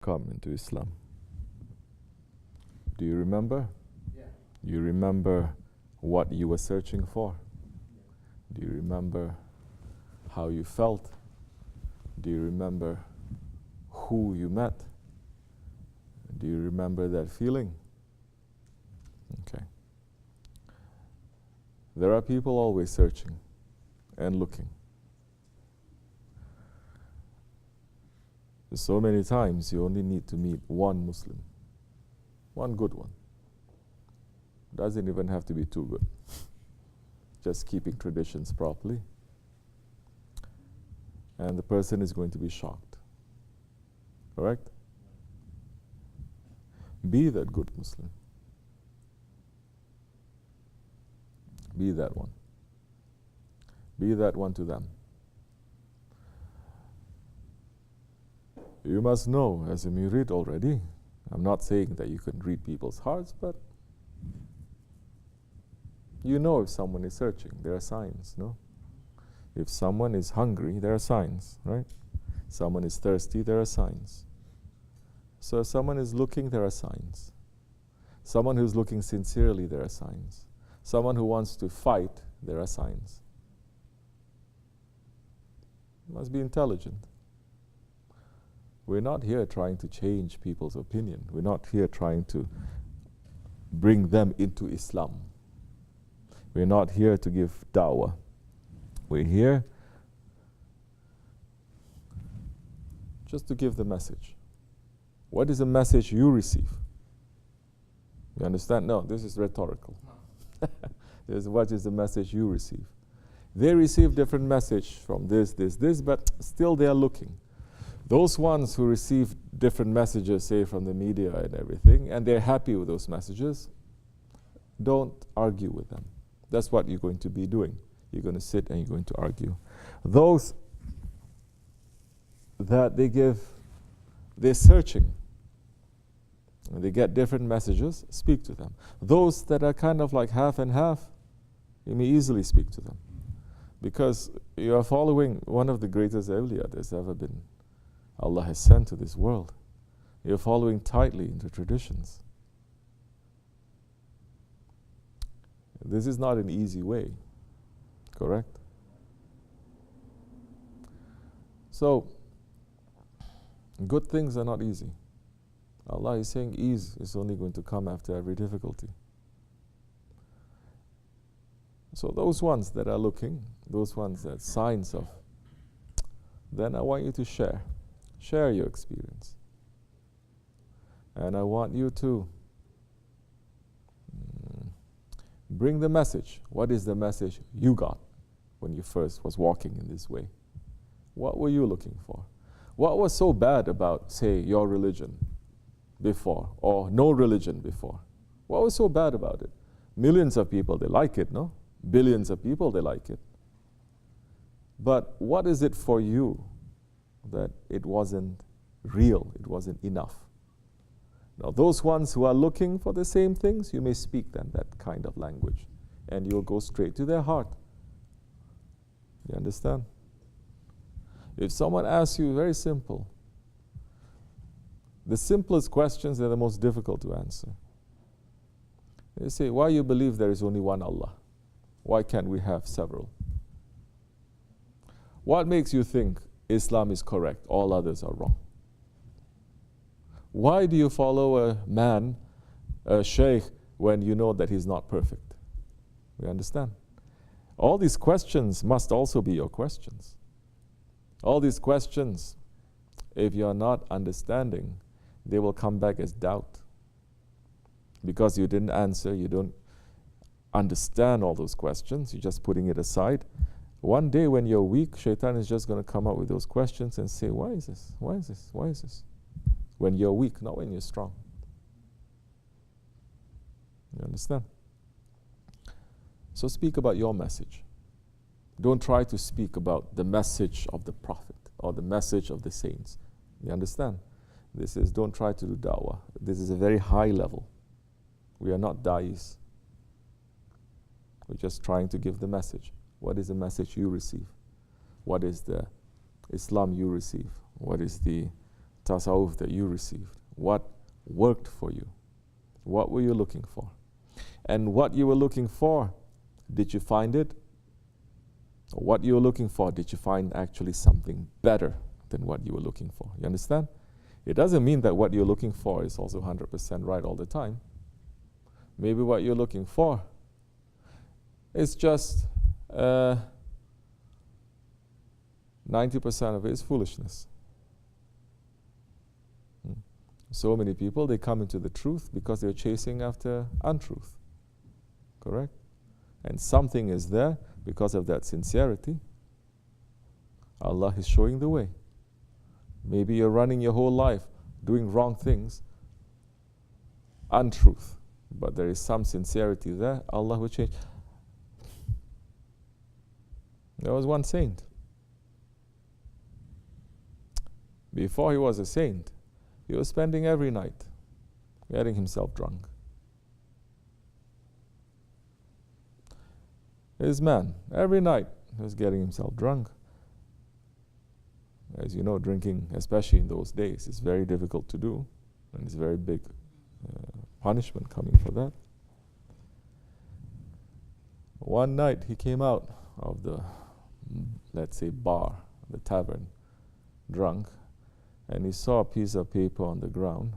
come into Islam? Do you remember? Yeah. Do you remember what you were searching for? Do you remember how you felt? Do you remember who you met? Do you remember that feeling? Okay. There are people always searching and looking. So many times you only need to meet one Muslim, one good one. Doesn't even have to be too good. Just keeping traditions properly. And the person is going to be shocked. Correct? Be that good Muslim. Be that one. Be that one to them. You must know, as a murid already, I'm not saying that you can read people's hearts, but you know if someone is searching, there are signs, no? If someone is hungry, there are signs, right? Someone is thirsty, there are signs. So if someone is looking, there are signs. Someone who's looking sincerely, there are signs. Someone who wants to fight, there are signs. You must be intelligent. We're not here trying to change people's opinion. We're not here trying to bring them into Islam. We're not here to give da'wah. We're here just to give the message. What is the message you receive? You understand? No, this is rhetorical. What is the message you receive? They receive different message from this, but still they are looking. Those ones who receive different messages, say from the media and everything, and they're happy with those messages, don't argue with them. That's what you're going to be doing. You're going to sit and you're going to argue. Those that they're searching, and they get different messages, speak to them. Those that are kind of like half and half, you may easily speak to them. Because you are following one of the greatest awliya there's ever been. Allah has sent to this world. You're following tightly into traditions. This is not an easy way, correct? So, good things are not easy. Allah is saying ease is only going to come after every difficulty. So those ones that are looking, those ones that signs of, then I want you to share. Share your experience. And I want you to bring the message. What is the message you got when you first was walking in this way? What were you looking for? What was so bad about, say, your religion before, or no religion before? What was so bad about it? Millions of people, they like it, no? Billions of people, they like it. But what is it for you that it wasn't real, it wasn't enough? Now, those ones who are looking for the same things, you may speak them that kind of language, and you'll go straight to their heart. You understand? If someone asks you, very simple, the simplest questions are the most difficult to answer. They say, why you believe there is only one Allah? Why can't we have several? What makes you think Islam is correct, all others are wrong? Why do you follow a man, a Sheykh, when you know that he's not perfect? We understand. All these questions must also be your questions. All these questions, if you are not understanding, they will come back as doubt. Because you didn't answer, you don't understand all those questions, you're just putting it aside. One day when you're weak, Shaitan is just going to come up with those questions and say, why is this? Why is this? Why is this? When you're weak, not when you're strong. You understand? So speak about your message. Don't try to speak about the message of the Prophet or the message of the saints. You understand? This is, don't try to do da'wah. This is a very high level. We are not da'is. We're just trying to give the message. What is the message you receive? What is the Islam you receive? What is the tasawwuf that you received? What worked for you? What were you looking for? And what you were looking for, did you find it? Or what you were looking for, did you find actually something better than what you were looking for? You understand? It doesn't mean that what you're looking for is also 100% right all the time. Maybe what you're looking for is just 90% of it is foolishness. So many people, they come into the truth because they're chasing after untruth. Correct? And something is there because of that sincerity. Allah is showing the way. Maybe you're running your whole life doing wrong things, untruth, but there is some sincerity there. Allah will change. There was one saint. Before he was a saint, he was spending every night getting himself drunk. His man, every night, he was getting himself drunk. As you know, drinking, especially in those days, is very difficult to do, and it's very big punishment coming for that. One night he came out of the, let's say, bar, the tavern, drunk, and he saw a piece of paper on the ground,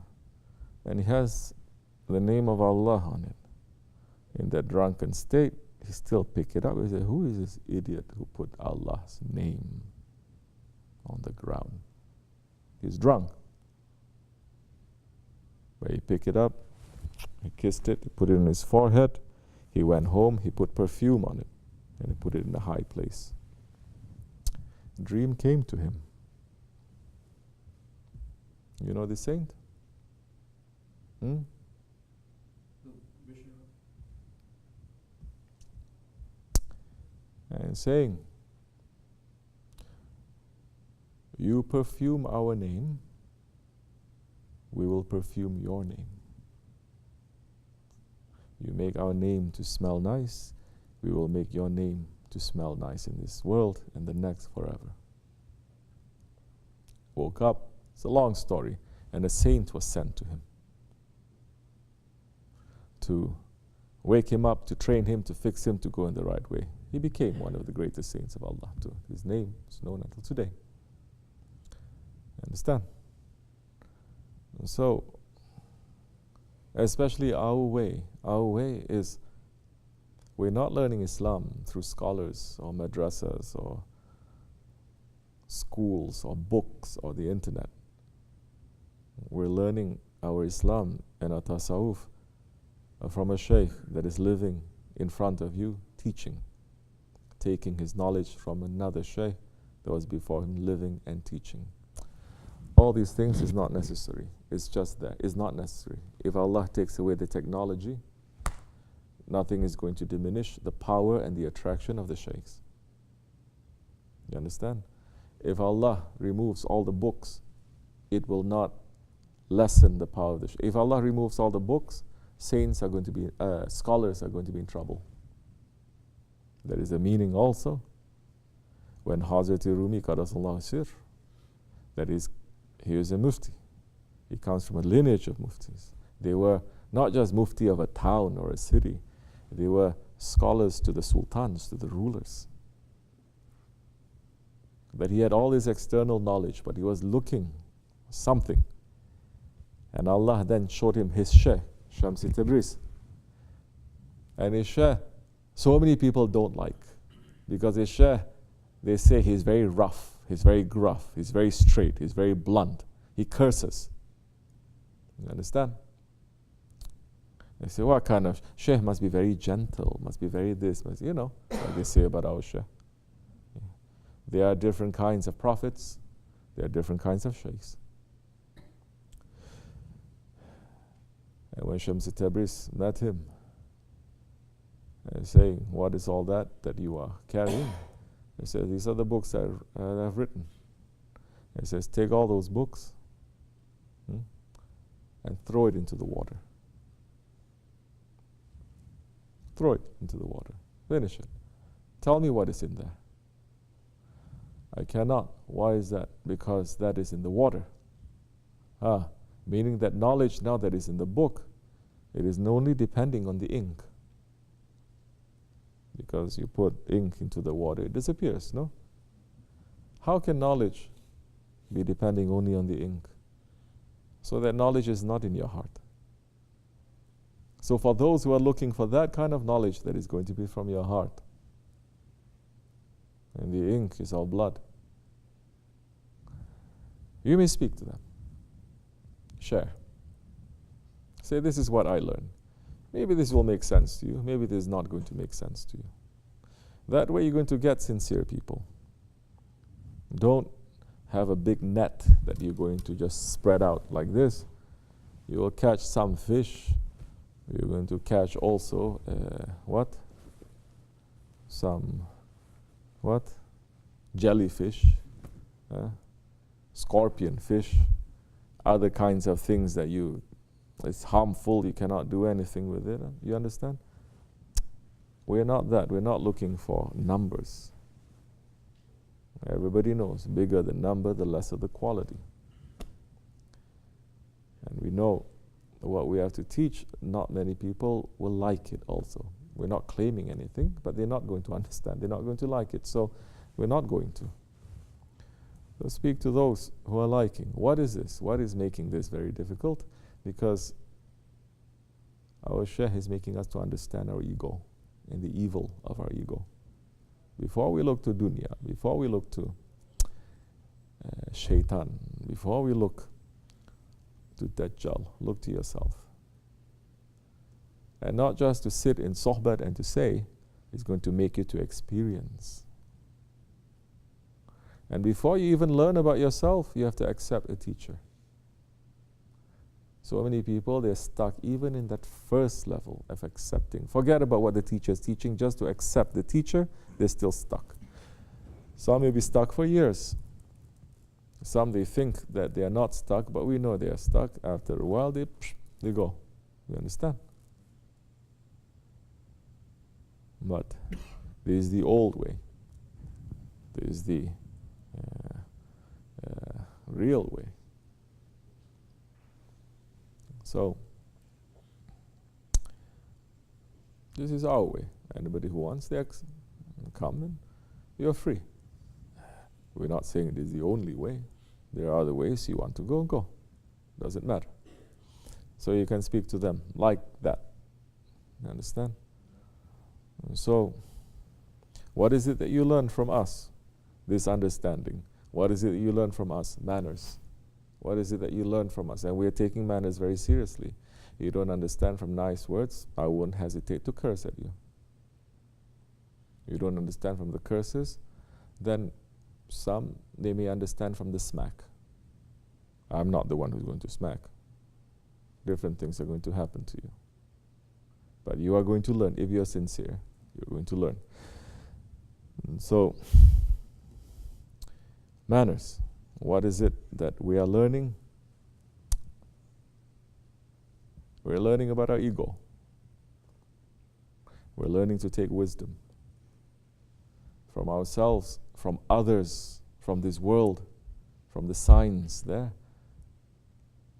and he has the name of Allah on it. In that drunken state, he still picked it up. He said, who is this idiot who put Allah's name on the ground? He's drunk. But he picked it up, he kissed it, he put it on his forehead, he went home, he put perfume on it, and he put it in a high place. A dream came to him. You know this saint? And saying, you perfume our name, we will perfume your name. You make our name to smell nice, we will make your name to smell nice in this world and the next forever. Woke up, it's a long story, and a saint was sent to him to wake him up, to train him, to fix him to go in the right way. He became one of the greatest saints of Allah too. His name is known until today. Understand? And so, especially our way is, we're not learning Islam through scholars or madrasas or schools or books or the internet. We're learning our Islam and our tasawwuf from a Shaykh that is living in front of you, teaching, taking his knowledge from another Shaykh that was before him, living and teaching. All these things is not necessary. It's just that. It's not necessary. If Allah takes away the technology, nothing is going to diminish the power and the attraction of the Shaykhs. You understand? If Allah removes all the books, it will not lessen the power of the Shaykh. If Allah removes all the books, saints are going to be, scholars are going to be in trouble. There is a meaning also when Hazrat Rumi Qadasallahu Sir, that is, he was a mufti. He comes from a lineage of muftis. They were not just mufti of a town or a city, they were scholars to the sultans, to the rulers. That he had all this external knowledge, but he was looking something. And Allah then showed him his Shaykh, Shamsi Tabriz. And his Shaykh, so many people don't like, because his Shaykh, they say he's very rough, he's very gruff, he's very straight, he's very blunt, he curses. You understand? They say, what kind of Shaykh? Must be very gentle, must be very this, must, you know, like they say about our Shaykh. There are different kinds of prophets, there are different kinds of Shaykhs. And when Shamsi Tabriz met him, and saying, what is all that you are carrying? He says, these are the books that I've written. He says, take all those books and throw it into the water. Throw it into the water. Finish it. Tell me what is in there. I cannot. Why is that? Because that is in the water. Meaning that knowledge now that is in the book, it is only depending on the ink. Because you put ink into the water, it disappears, no? How can knowledge be depending only on the ink? So that knowledge is not in your heart. So for those who are looking for that kind of knowledge that is going to be from your heart, and the ink is all blood, you may speak to them. Share. Say, this is what I learned. Maybe this will make sense to you. Maybe this is not going to make sense to you. That way you're going to get sincere people. Don't have a big net that you're going to just spread out like this. You will catch some fish. You're going to catch also, jellyfish, scorpion fish, other kinds of things that it's harmful, you cannot do anything with it. You understand? We're not that. We're not looking for numbers. Everybody knows, bigger the number, the lesser the quality. And we know what we have to teach, not many people will like it also. We're not claiming anything, but they're not going to understand. They're not going to like it, so we're not going to. So speak to those who are liking. What is this? What is making this very difficult? Because our Shaykh is making us to understand our ego and the evil of our ego. Before we look to dunya, before we look to shaitan, before we look to Dajjal, look to yourself. And not just to sit in sohbat and to say, it's going to make you to experience. And before you even learn about yourself, you have to accept a teacher. So many people, they're stuck even in that first level of accepting. Forget about what the teacher is teaching, just to accept the teacher, they're still stuck. Some may be stuck for years. Some, they think that they are not stuck, but we know they are stuck. After a while, they go. You understand? But there is the old way. There is the real way. So, this is our way. Anybody who wants to come in, you're free. We're not saying it is the only way. There are other ways. You want to go, go. Doesn't matter. So you can speak to them like that. You understand? And so, what is it that you learn from us? This understanding. What is it that you learn from us? Manners. What is it that you learn from us? And we're taking manners very seriously. You don't understand from nice words, I won't hesitate to curse at you. You don't understand from the curses, then some, they may understand from the smack. I'm not the one who's going to smack. Different things are going to happen to you. But you are going to learn. If you're sincere, you're going to learn. And so, manners. What is it that we are learning? We're learning about our ego. We're learning to take wisdom from ourselves, from others, from this world, from the signs there,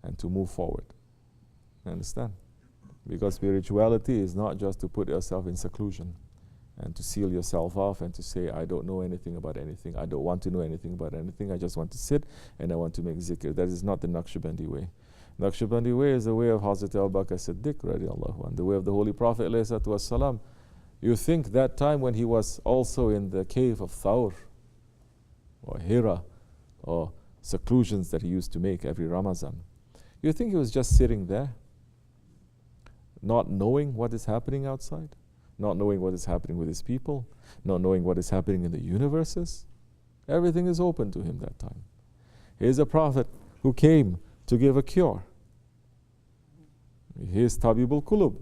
and to move forward. Understand? Because spirituality is not just to put yourself in seclusion and to seal yourself off and to say, I don't know anything about anything. I don't want to know anything about anything. I just want to sit and I want to make zikr. That is not the Nakshibendi way. Nakshibendi way is the way of Hazrat Abu Bakr Siddiq, radiallahu anh, the way of the Holy Prophet, ﷺ. You think that time when he was also in the cave of Thawr, or Hira, or seclusions that he used to make every Ramazan, you think he was just sitting there, not knowing what is happening outside? Not knowing what is happening with his people, not knowing what is happening in the universes? Everything is open to him that time. He is a prophet who came to give a cure. He is Tabibul Qulub.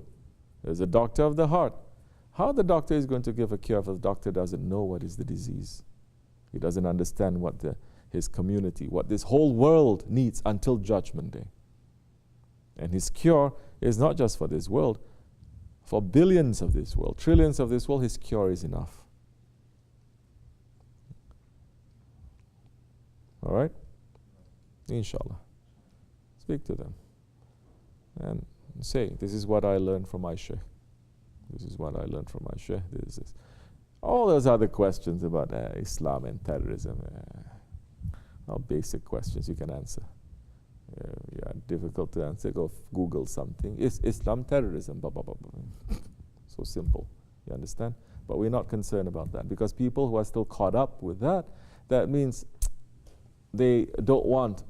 He is a doctor of the heart. How the doctor is going to give a cure if the doctor doesn't know what is the disease? He doesn't understand what his community, what this whole world needs until Judgment Day. And his cure is not just for this world. For billions of this world, trillions of this world, his cure is enough. All right? Inshallah. Speak to them. And say, this is what I learned from my Shaykh. This is what I learned from my Shaykh. This is all those other questions about Islam and terrorism. All basic questions you can answer. Yeah, difficult to answer. Go Google something. Is Islam terrorism? Blah, blah, blah, blah. So simple. You understand? But we're not concerned about that, because people who are still caught up with that, that means they don't want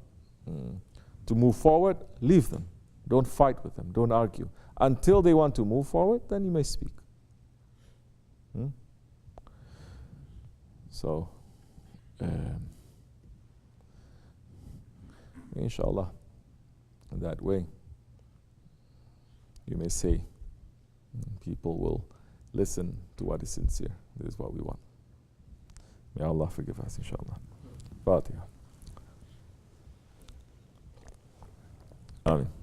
to move forward. Leave them. Don't fight with them. Don't argue. Until they want to move forward, then you may speak. So, inshallah, in that way, you may say, people will listen to what is sincere. This is what we want. May Allah forgive us, inshallah. Fatiha. Amen.